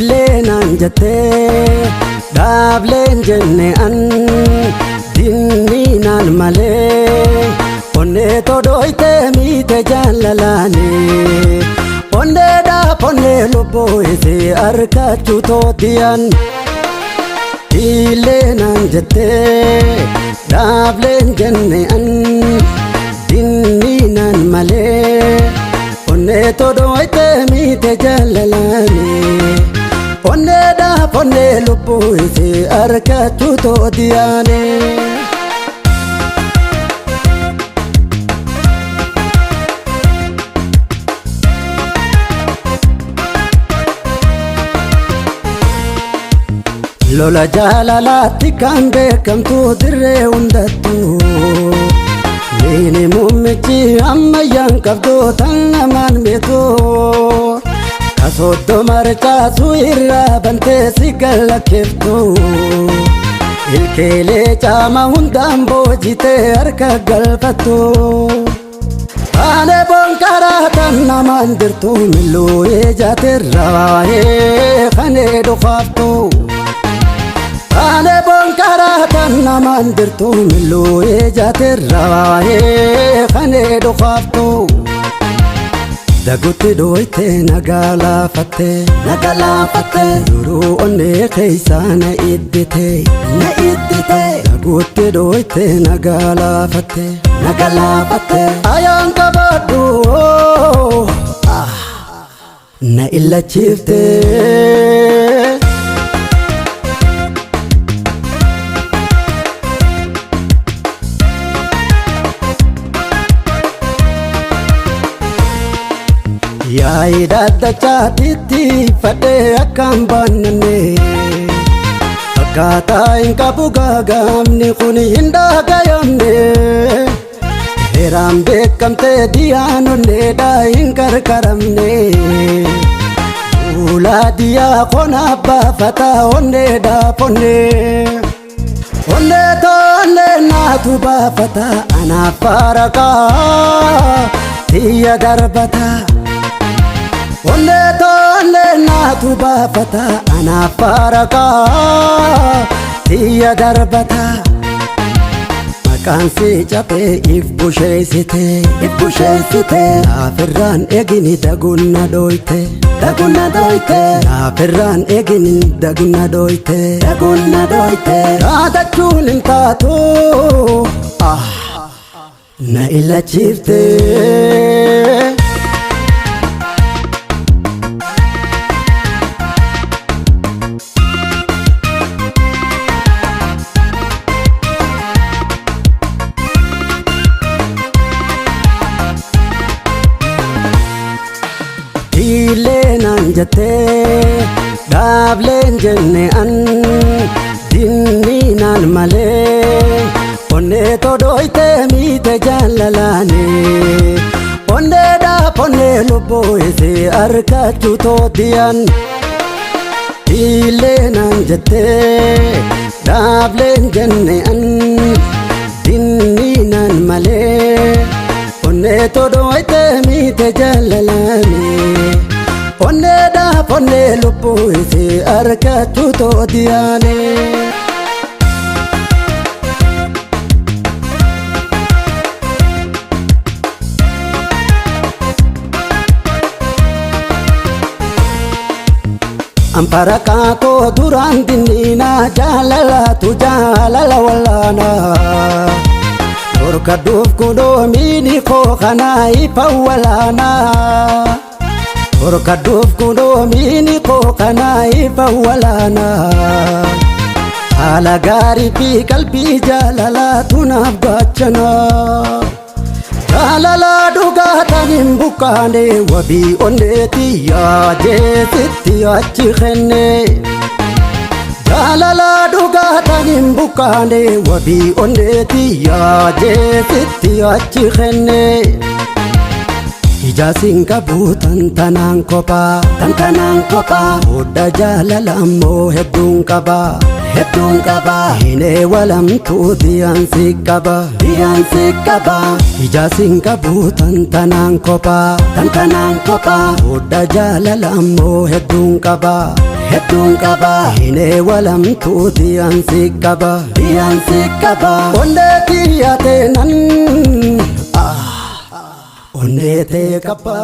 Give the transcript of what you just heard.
Diileen jette dhaableen jenne an dinniinaan malee onnee todooyte miite jaalalaane onneedhaaf onnee lubbuu isee arkachuu tootiyaan Diileen jette dhaableen jenne an dinniinaan malee onnee todooyte miite jaalalaane onneedhaaf onnee lubbuu isee arkachuu tootiyaan Lola jaalalaatti kan beekamtu dirree hundattuu Niini mummichi ammayyaan qabdu tan namaan beeku Kasoddo marchaasu irraa bantee si galakkiftu Ilkeelee caama hundaan boojitee harka galfattu Ane bonkaraa tan namaan dirtu milluu ijaatirraa waa'ee kanee dhufaaftu Ane bonkaraa tan namaan dirtu milluu ijaatirraa waa'ee kanee dhufaaftu Dagutti dooyte nagalaafatte duruu onnee keessaa na iddite Dagutti dooyte nagalaafatte ayaan qabadhu na illachiifte Yaa'ii daddachaatitti fadhee akkaan baannanne Akkaataa hin qabu gaagamni kun hin dhagayamne Heeraan beekamtee diyaan onneedhaa hin qarqaramne Fuula diyaa konaaf baafataa onneedhaaf onnee Onnee tollee naatu baafataa anaaf faarakaa tiyya darbataa Onnee tollee naatu baafataa anaaf faarakaa tiyya darbataa Maqaan si cabee if busheessite Laafirraan eegini dagunna dooyte Laafirraan eegini dagunna dooyte Raatachuun hin taatu na illachiifte Diileen jette dhaableen jenne an dinniinaan malee onnee todooyte miite jaalalaane onneedhaaf onnee lubbuu isee arkachuu tootiyaan Diileen jette dhaableen jenne an dinniinaan malee onnee todooyte miite jaalalaane onneedhaaf onnee lubbuu isee arkachuu tootiyaan Amparakaa koo duraan dinniinaa jaalalaatu jaalala wallaanaa Dorkadduuf kunoo miini koo kanaa ifa walaanaa Dorkadduuf kunoo miini koo kanaa ifa walaanaa Haala gaarii fi qalbii jaalalaatu naaf gaachanaa Jaalalaa dhugaatan hin bukaane wabii onneetiyyaa jeesitti achi kenne Jaalalaa dhugaatan hin bukaane wabii onneetiyyaa jeesitti achi kenne Ijaasin qabu tantanaan kophaa Hodha jaalala ammoo hedduun qaba Hinee walamtuu diyaansi qaba Ijaasin qabu tantanaan kophaa Hodha jaalala ammoo hedduun qaba hedduun qaba hinee walamtuuti ansi qaba onnee kiyyaatee nan onnee tee qaba.